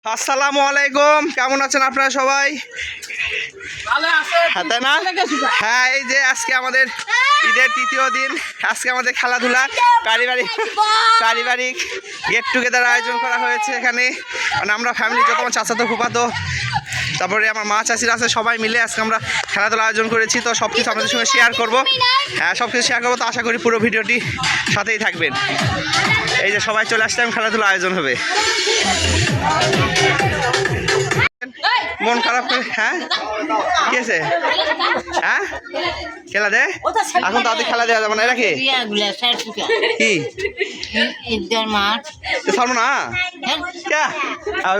আসসালামু আলাইকুম, কেমন আছেন আপনারা সবাই? হ্যাঁ তাই না? হ্যাঁ, এই যে আজকে আমাদের ঈদের তৃতীয় দিন। আজকে আমাদের খেলাধুলা পারিবারিক গেট টুগেদার আয়োজন করা হয়েছে এখানে। মানে আমরা ফ্যামিলি যত আমার চাচাতো ফুফাতো তারপরে আমার মা চাচিরা আছে, সবাই মিলে আজকে আমরা খেলাধুলা আয়োজন করেছি। তো সব কিছু আপনাদের সঙ্গে শেয়ার করবো। হ্যাঁ, সব কিছু শেয়ার করবো। তো আশা করি পুরো ভিডিওটি সাথেই থাকবেন। এই যে সবাই চলে আসলাম, খেলাধুলা আয়োজন হবে। মন খারাপ করে? হ্যাঁ, কি আছে? হ্যাঁ, খেলা দে এখন, তাদের খেলা দেওয়া যাবে না। এরা কি ছাড়বো না?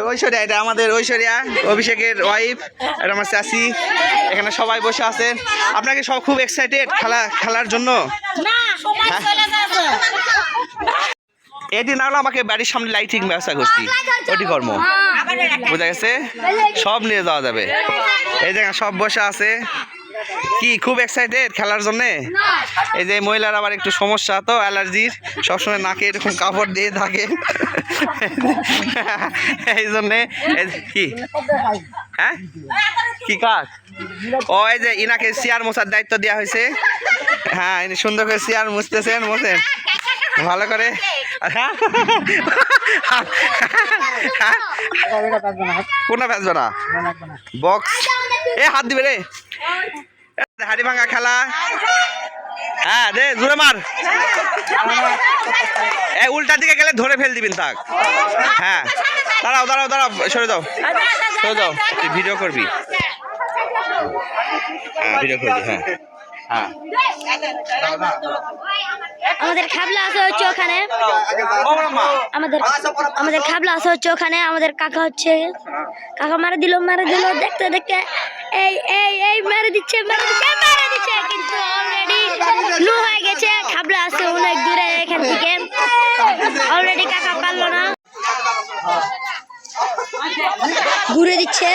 ঐশ্বরিয়া, এটা আমাদের ঐশ্বরিয়া, অভিষেকের ওয়াইফ। এটা আমার চাচি। এখানে সবাই বসে আছেন। আপনাকে সব খুব এক্সাইটেড খেলার জন্য? এটি না হলে আমাকে বাড়ির সামনে লাইটিং ব্যবস্থা করছি, ওটি কর্ম বোঝা গেছে। সব নিয়ে যাওয়া যাবে। এই জায়গা সব বসে আছে। কি খুব এক্সাইটেড খেলার জন্যে? এই যে মহিলার আবার একটু সমস্যা, তো অ্যালার্জির, সবসময় নাকে এরকম কাপড় দিয়ে থাকে। এই জন্যে কি হ্যাঁ কি কাজ? ও এই যে ইনাকে চেয়ার মোছার দায়িত্ব দেওয়া হয়েছে। হ্যাঁ, ইনি সুন্দর করে চেয়ার মুছতেছেন, মোছেন ভালো করে। কোনটা বেচবে না? বক্স এ হাত দিবে রে। হাড়ি ভাঙা খেলা। হ্যাঁ দে, জোরে মার। উল্টা দিকে গেলে ধরে ফেল দিবেন তাক। হ্যাঁ, দাঁড়াও দাঁড়াও দাঁড়াও, সরে যাও সরে যাও। তুই ভিডিও করবি? হ্যাঁ, ভিডিও করবি। হ্যাঁ হ্যাঁ, আমাদের খাবলা আছে হচ্ছে ওখানে। আমাদের খাবলা আছে হচ্ছে ওখানে। আমাদের কাকা হচ্ছে, কাকা মারা দিল দেখতে দেখতে এই এই এই মেরে দিচ্ছে কিন্তু অলরেডি লো হয়ে গেছে। খাবলা আছে অনেক দূরে এখান থেকে, অলরেডি কাকা পারলো না। ঘুরে দিচ্ছে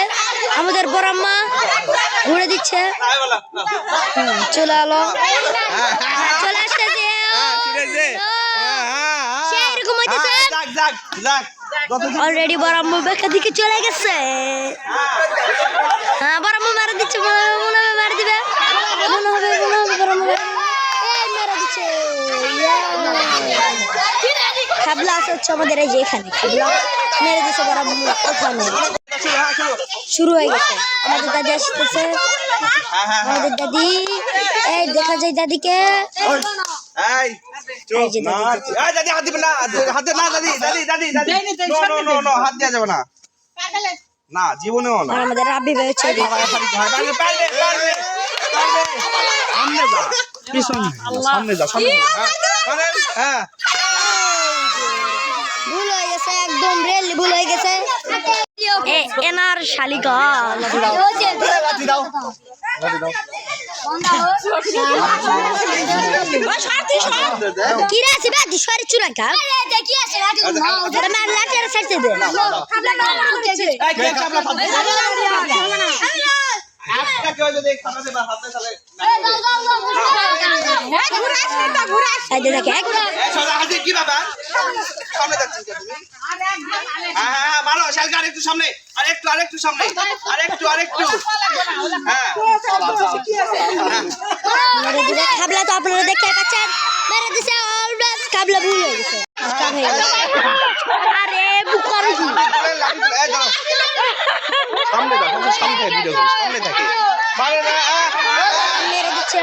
আমাদের বড়াম্মা, ঘুরে দিচ্ছে। চলে এলো, চলে আসতেছে। এরকম হইতেছে। অলরেডি বড়াম্মা বেকা দিকে চলে গেছে। হ্যাঁ, বড়াম্মা মারা দিচ্ছে, মনে হবে মারা দিবে, মনে হবে বড়াম্মা মারা দিচ্ছে। খাবলা আছে হচ্ছে আমাদের এই যে এখানে, খাবলা মেরে দিচ্ছে বড়াম্মা ওখানে। শুরু হয়ে গেছে। আমাদের দাদি আসতেছে, আমাদের দাদি। এই দেখা যায় দাদিকে। আমাদের রাব্বি ভাই হচ্ছে ভুল হয়ে গেছে, একদম রেল ভুল হয়ে গেছে। এনার শালিকা আরেকটু সামনে, আরেকটু সামনে, আরেকটু। খাবলা তো আপনারা দেখতে পাচ্ছেন, মেরে দিছে। অলরেডি খাবলা ভুল হয়ে গেছে। আরে বুকার কি মেরে দিচ্ছে,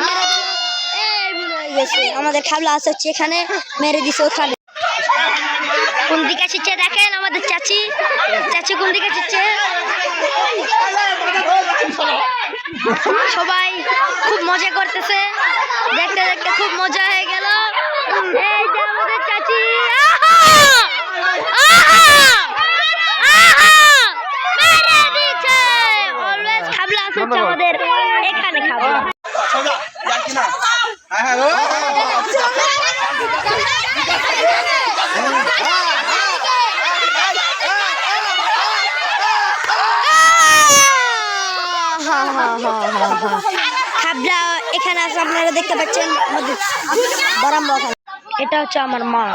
ভুল হয়ে গেছে। আমাদের খাবলা আছে হচ্ছে এখানে, মেরে দিছে ওখানে। কোন দিকে আসছে দেখেন, আমাদের চাচি কোন দিকে আসছে। সবাই খুব মজা করতেছে, দেখতে দেখতে খুব মজা হয়ে গেল। এই যে আমাদের চাচি, অলওয়েজ খাবলা আছে হচ্ছে আমাদের এখানে। খাবলা খাবলা এখানে আছে, আপনারা দেখতে পাচ্ছেন। বড়াম্মা ওখানে। এটা হচ্ছে আমার মা।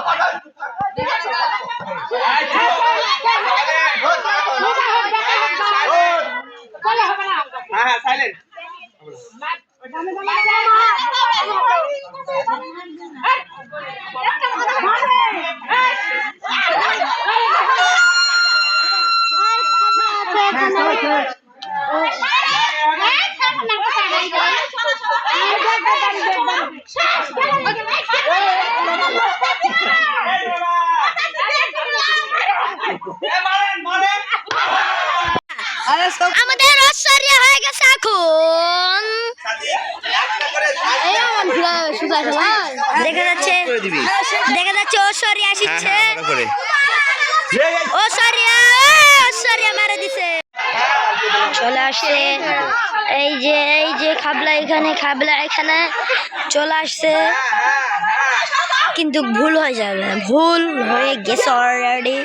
আমাদের ঐশ্বরিয়া হয়ে গেছে এখন দেখা যাচ্ছে ঐশ্বরিয়া আসছে ঐশ্বরিয়া মেরে দিছে চলে আসছে এই যে খাবলা এখানে চলে আসছে কিন্তু ভুল হয়ে যাবে ভুল হয়ে গেছে অলরেডি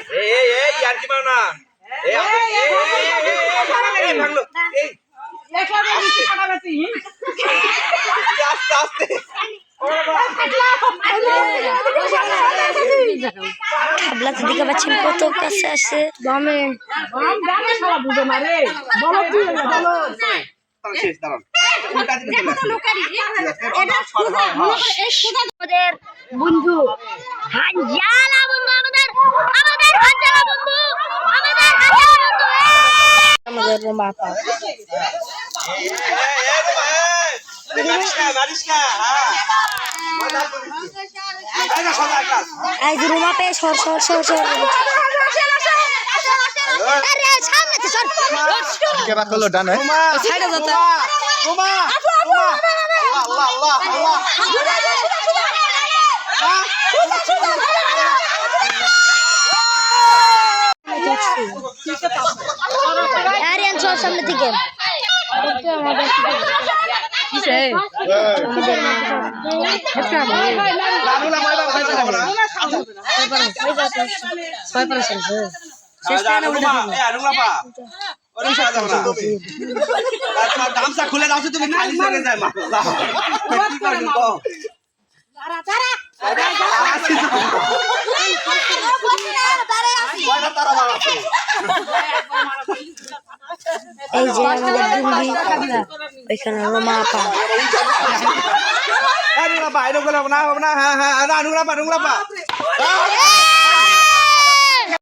খাবলা তো দিকে পাচ্ছেন কত কাছে আসে আমাদের বন্ধু হানজালা বন্ধু আমাদের হানজালা বন্ধু আমাদের রুমাপা এই যে রুমাপে সর আরে সামনে তো সর কে বাদ করলো ডান সাইডে যেতে আরিয়ান সর সামনে থেকে খুলে দাও তুমি খালি চলে যায় এই যে আমাদের বন্ধু এখানে রুমাপা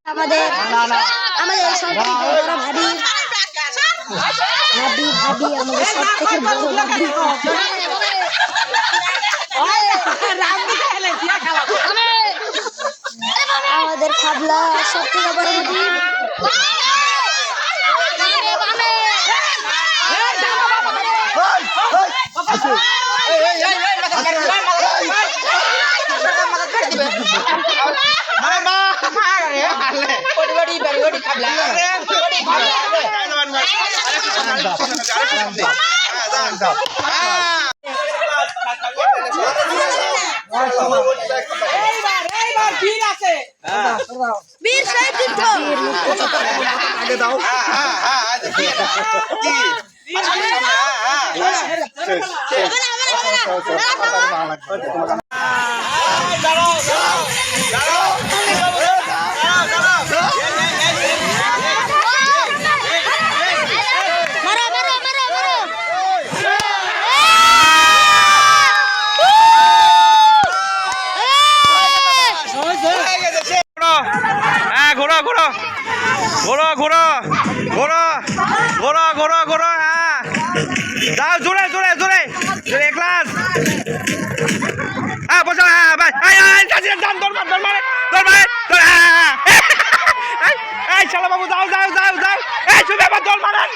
আমাদের সব থেকে বড় ভাবি আমাদের সব থেকে বড় ভাবি আমাদের খাবলা সব থেকে বড় ভাবি বীর সাহিত্য আগে দাও ঘোরো হ্যাঁ যাও জোরে এক ক্লাস হ্যাঁ বসো হ্যাঁ ভাই এই শালা বাবু যাও এই তুমি আবার দল মারেন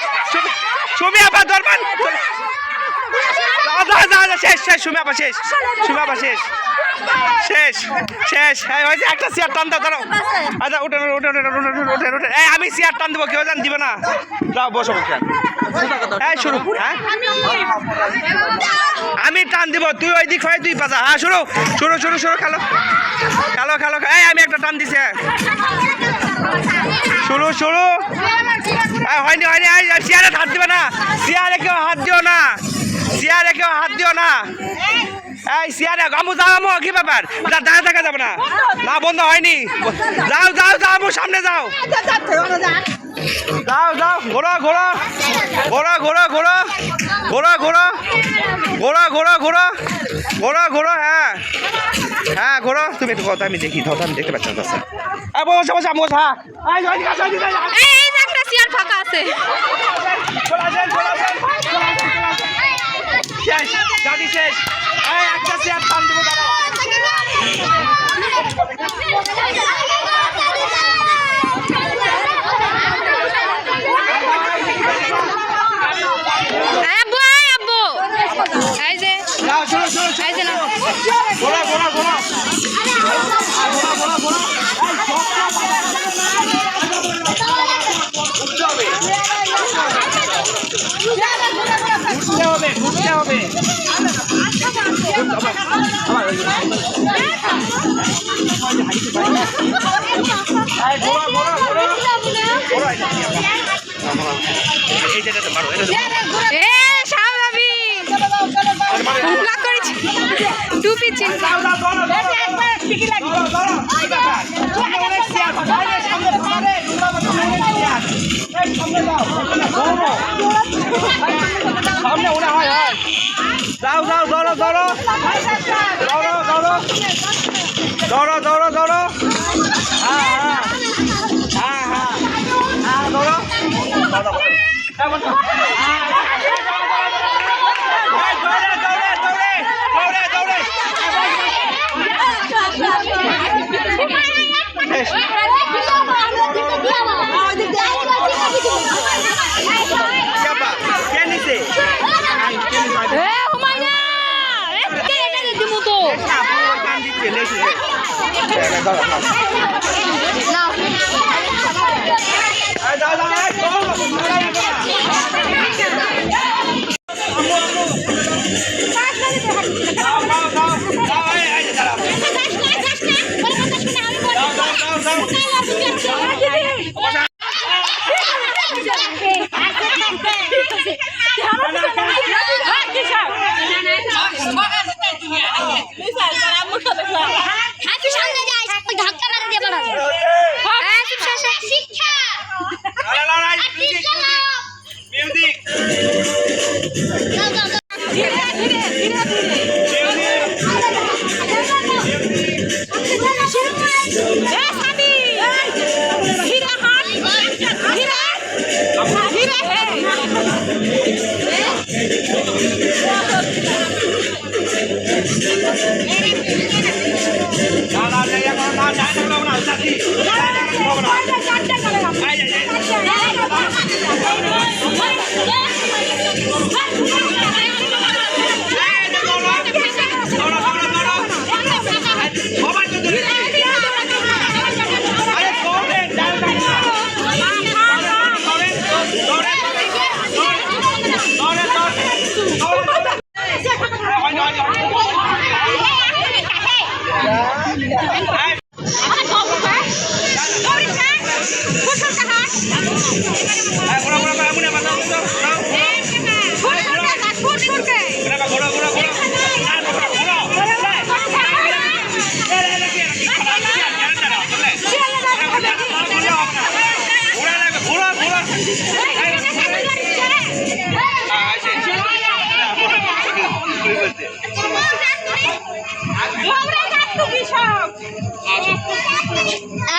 তুমি আবার দল মান শেষ সুমি আবার শেষ হয়েছে একটা চেয়ার টান দাও ধরো আচ্ছা উঠে এই আমি চেয়ার টান দেবো কেউ জান দিবে না যাও বসো এই শুরু হ্যাঁ আমি টান দিব তুই ওই দিক হয় তুই পাশা হ্যাঁ শুরু খেলো এই আমি একটা টান দিছি শুরু হয়নি চেয়ারে হাত দিবে না চেয়ারে কেউ হাত দিও না এই চেয়ারে আমু কি ব্যাপার দাঁড়া থাকা যাবে না বন্ধ হয়নি যাও সামনে যাও ঘোরা ঘোরা ঘোরা ঘোরা ঘোরা ঘোরা ঘোরা ঘোরা ঘোরা ঘোরা ঘোরা ঘোরা হ্যাঁ হ্যাঁ ঘোরা তুমি একটু কথা আমি দেখি ধর আমি দেখতে পাচ্ছি না বসা বসা বসা এই যে একটা চেয়ার ফাঁকা আছে শেষ দাদি শেষ একটা চেয়ার টান দেবো দাঁড়া আব্বু আব্বু এই যে এই যে না ঘোরা ঘোরা ঘোরা ঘুরতে হবে ঘুরতে হবে এই জায়গাটা মারো এ শাওলাবি ব্লক করেছি টুপি চিন সামনে ওরা হয় হয় যাও যাও দৌড়ো দৌড়ো দৌড়ো দৌড়ো দৌড়ো দৌড়ো দৌড়ো হ্যাঁ হ্যাঁ হ্যাঁ হ্যাঁ হ্যাঁ দৌড়ো এ হুমায়ুন কে এটা দিমু তো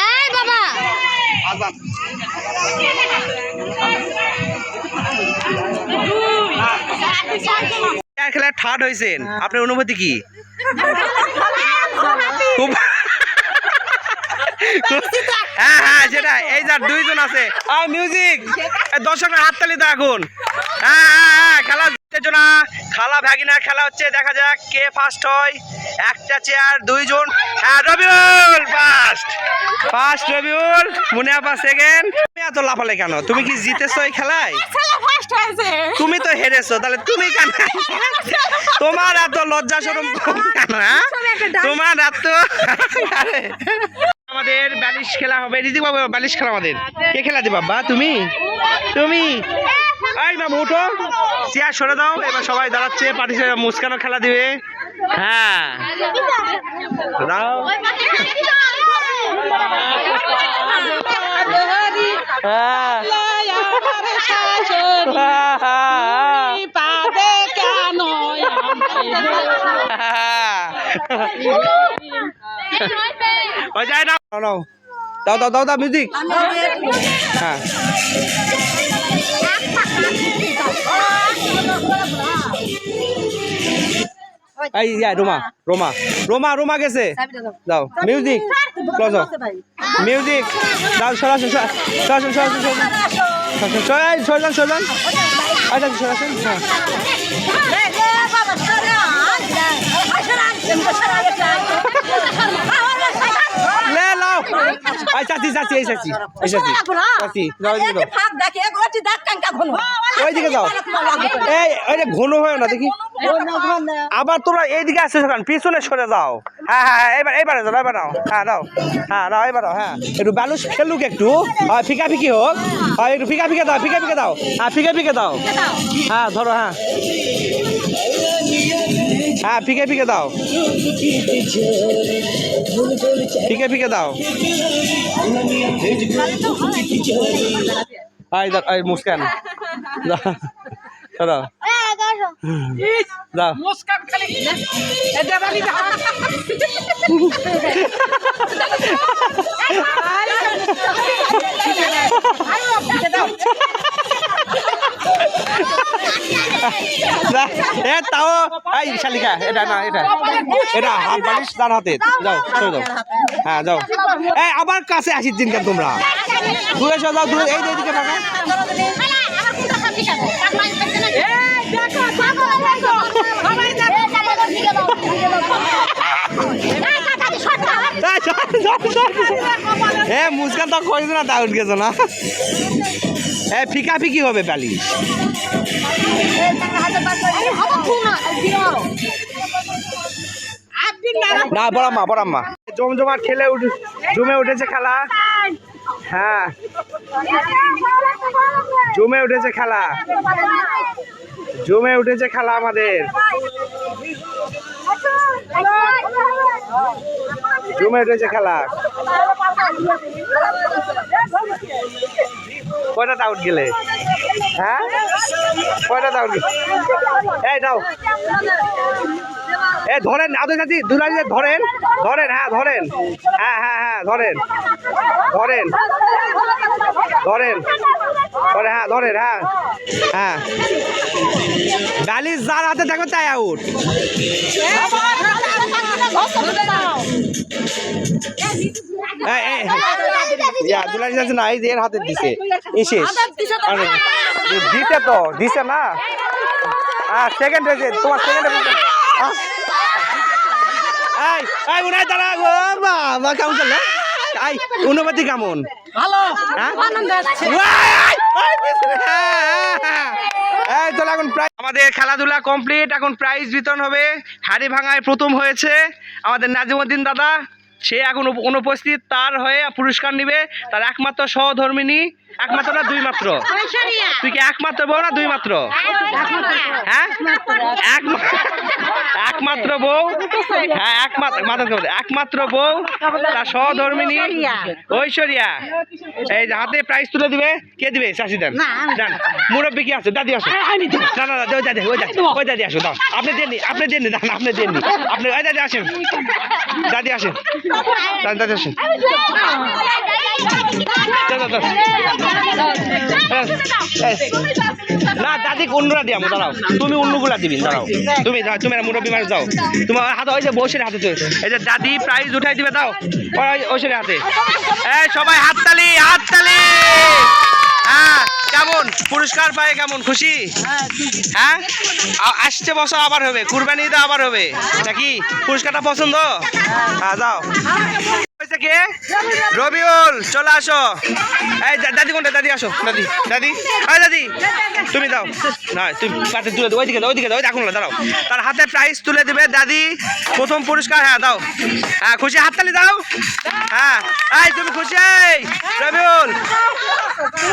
এই বাবা খেলায় থার্ড হয়েছেন আপনার অনুভূতি কি খুব হ্যাঁ হ্যাঁ সেটা এই যার দুইজন আছে মিউজিক দর্শকের হাততালি তো এখন হ্যাঁ হ্যাঁ হ্যাঁ খেলা উত্তেজনা খালা ভাগিনা খেলা হচ্ছে দেখা যাক কে ফার্স্ট হয় একটা চেয়ার দুইজন হ্যাঁ রবিউল ফার্স্ট ফার্স্ট রবিউল মুনিয়াপা সেকেন্ড তুমি এত লাফালে কেন তুমি কি জিতেছো এই খেলায় তুমি তো হেরেছো তাহলে তুমি কেন তোমার এত লজ্জা শরম কেন হ্যাঁ তোমার এত আমাদের বালিশ খেলা হবে রিজিক বাবু বালিশ খেলা আমাদের কে খেলা দিবা বাবা তুমি তুমি এই বাবু উঠো চেয়ার সরে দাও এবার সবাই দাঁড়াচ্ছে পার্টিসে মুস্কানও খেলা দিবে হ্যাঁ দাও হ্যাঁ পাবে কেন ওই যায় না নাও দাও দাও দাও দাও মিউজিক হ্যাঁ এই রোমা রোমা রোমা রোমা গেছে দাও মিউজিক ক্লোজ মিউজিক দাও সরাসরি সরাসরি সরাসরি সরাসরি সরাসরি আচ্ছা সরাসরি লে লাও আই চাচি চাচি এই চাচি এই চাচি চাচি যাও দিকে দাও ওইদিকে যাও এই ওই যে ঘন হয় না দেখি আবার তোরা এইদিকে আসছিস কেন পিছনে সরে যাও হ্যাঁ হ্যাঁ এবার এবারে যাও এবার নাও হ্যাঁ দাও হ্যাঁ দাও এবার দাও হ্যাঁ একটু ব্যালুস খেলুক একটু ফিকা ফিকি হোক একটু ফিকা ফিকে দাও ফিকা ফিকে দাও হ্যাঁ ফিকা ফিকে দাও হ্যাঁ ধরো হ্যাঁ হ্যাঁ ফিকে ফিকে দাও ফিকে ফিকে দাও এই মুস্কান দাও দাও মুস্কান খালি এটা বালি তাও এই শালিকা এটা না এটা এটা হাত বালিশ তার হাতে যাও চলে যাও হ্যাঁ যাও এই আবার কাছে আসিস দিন কেন তোমরা দূরে সব যাও দূরে এই দিকে থাকা মুস্কান তো কইছ না তা উঠ গেছো না ফিকা ফিকি হবে বালিশ না বড়াম্মা জমজমাট খেলে জমে উঠেছে খেলা হ্যাঁ জমে উঠেছে খেলা জমে উঠেছে খেলা আমাদের জমে উঠেছে খেলা কয়টা আউট গেলে হ্যাঁ কয়টা আউট এই দাও এ ধরেন আদৌ চাচি দুলারি ধরেন ধরেন হ্যাঁ ধরেন হ্যাঁ হ্যাঁ হ্যাঁ ধরেন ধরেন ধরেন ধরে হ্যাঁ ধরেন হ্যাঁ হ্যাঁ বালিশ যার হাতে দেখো তাই আউট দুলারি চাচি না এই এর হাতে দিছে শেষ দিতে তো দিছে না হ্যাঁ সেকেন্ড হয়েছে তোমার সেকেন্ড এই উনাই দাঁড়া গো বাবা কেমন চলে এই অনুমতি কেমন ভালো আনন্দ আছে এই চলো এখন আমাদের খেলাধুলা কমপ্লিট এখন প্রাইজ বিতরণ হবে হাড়ি ভাঙায় প্রথম হয়েছে আমাদের নাজিমউদ্দিন দাদা সে এখন অনুপস্থিত তার হয়ে পুরস্কার নিবে তার একমাত্র সহধর্মিনী একমাত্র না দুই মাত্র তুই কি একমাত্র বউ না দুই মাত্র হ্যাঁ একমাত্র বউ হ্যাঁ একমাত্র বউ তার সহধর্মিনী ঐশ্বরিয়া এই যে হাতে প্রাইজ তুলে দিবে কে দিবে চাষি দেন জান মুরব্বী কি আছে দাদি আসো না না দাদি ওই দাদি আসো দাও আপনি দেননি আপনি দেননি দান আপনি দেননি আপনি ওই দাদি আসেন দাদি আসেন দাদি আসেন না দাদি অন্যরা দিয়া দাঁড়াও তুমি অন্যগুলা দিবি দাঁড়াও তুমি তুমি মুরব্বী মানুষ যাও তোমার হাতে ওই যে বসের হাতে এই যে দাদি প্রাইজ উঠাই দিবে দাও ওইসের হাতে এই সবাই হাততালি হাততালি হ্যাঁ কেমন পুরস্কার পায় কেমন খুশি হ্যাঁ আসছে বছর আবার হবে কুরবানি ঈদে আবার হবে নাকি পুরস্কারটা পছন্দ হ্যাঁ যাও কে রবিউল চলে আসো এই দাদি কোনটা দাদি আসো দাদি দাদি হ্যাঁ দাদি তুমি দাও না তুমি পাতে তুলে দাও ওইদিকে দাও ওই দেখুন না দাঁড়াও তার হাতে প্রাইজ তুলে দেবে দাদি প্রথম পুরস্কার হ্যাঁ দাও হ্যাঁ খুশি হাততালি দাও হ্যাঁ এই তুমি খুশি রবিউল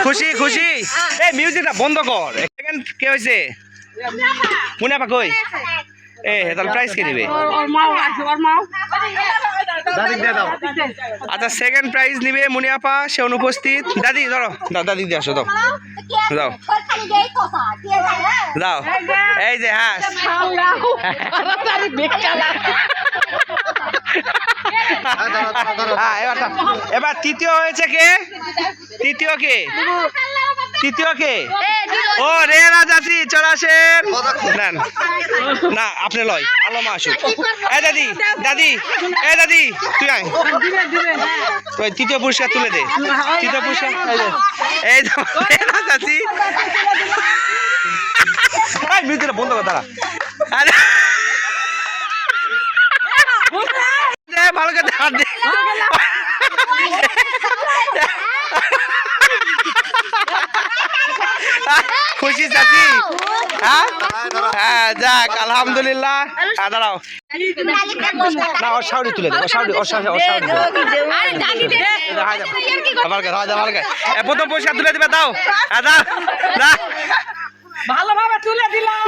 খুশি খুশি এই মিউজিকটা বন্ধ কর সেকেন্ড কে হয়েছে মুনাফা কই এ তাহলে প্রাইজ কে দিবে দাদি দিয়ে দাও আচ্ছা সেকেন্ড প্রাইজ নিবে মুনিয়াপা, সে অনুপস্থিত। দাদি ধরো, দাও দাদি দিয়ে আসো, দাও দাও দাও। এই যে হ্যাঁ হ্যাঁ এবার তৃতীয় হয়েছে কে? তৃতীয় কে? তৃতীয় কে? ও রেনা চাচি চলে আসেন। নেন না আপনি লয়, আলমা আসুক। এই দাদি দাদি, এই দাদি তুই আয়, ওই তৃতীয় পুরস্কার তুলে দে। তৃতীয় পুরস্কার এই তো রেনা চাচি। মিউজিকটা বন্ধ কর দাঁড়া। ভালো করে হাত দে। খুশি চাচি? হ্যাঁ হ্যাঁ যাক আলহামদুলিল্লাহ। দাঁড়াও না, ওর সাউরি তুলে দে, ওর সাউরি প্রথম পয়সা তুলে দিবে। দাও দাও দাও ভালোভাবে তুলে দিলাম।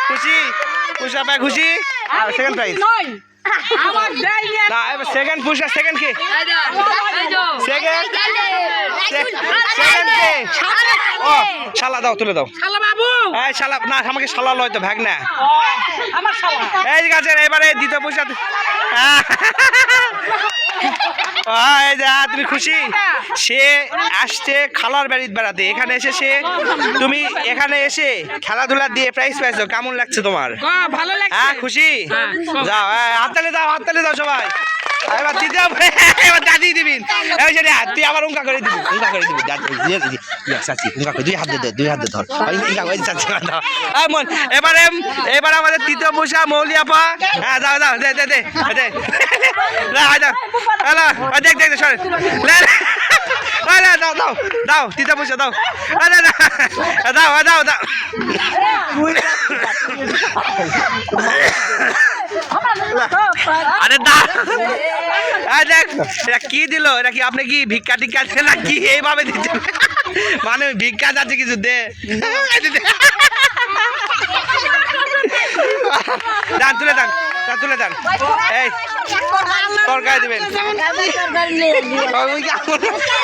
খুশি? পুরস্কার পায় খুশি? সেকেন্ড প্রাইজ না, এবার সেকেন্ড পুরস্কার। সেকেন্ড কে? সেকেন্ড কে? ও শালা দাও, তুলে দাও। এই শালা না, আমাকে শালা লয় তো, ভাগ না। এই ঠিক আছে, এবারে দ্বিতীয় পুরস্কার। এই যে তুমি খুশি? সে আসছে খালার বাড়িতে বেড়াতে, এখানে এসে সে তুমি এখানে এসে খেলাধুলা দিয়ে প্রাইজ পাইছো, কেমন লাগছে তোমার? ভালো লাগছে। হ্যাঁ খুশি? যাও হাততালি দাও, হাততালি দাও সবাই। এবার দিতে হবে, এবার দাদি দিবিন। তুই আবার উঙ্কা করে দিবি, উঙ্কা করে দিবি চাচি, উঙ্কা করে দুই হাত দে, দুই হাত দে ধর। এবারে এবার আমাদের তৃতীয় পুরস্কার মৌলিয়াপা। হ্যাঁ যাও যাও, দে দে দে দে দেখ দেখ সরে দাও দাও দাও, তৃতীয় পুরস্কার দাও, দাও দাও দাও। আরে দা দেখ এটা কি দিল? এটা কি আপনি কি ভিক্ষা টিক্ষা দেন না কি এইভাবে দিচ্ছেন? মানে ভিক্ষা যাচ্ছে কিছু দে, দান তুলে দেন, তুলে দেন। এই তরকারি দিবেন।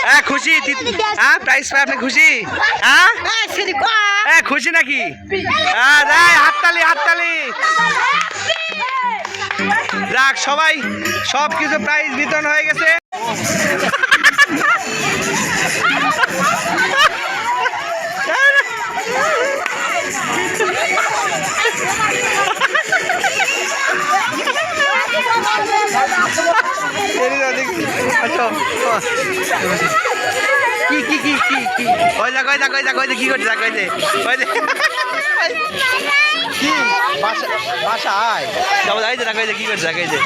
হ্যাঁ খুশি? হ্যাঁ প্রাইজ পাই আপনি খুশি? হ্যাঁ হ্যাঁ খুশি নাকি? হ্যাঁ হাততালি হাততালি। যাক সবাই সব কিছু প্রাইজ বিতরণ হয়ে গেছে। কি কি কি কি কি কইজা কইজা কইজা কইজা কি করছে? কইজে কইজে কি বাসা বাসা আয় যাও যাইতে না, কইজে কি করছে? কইজে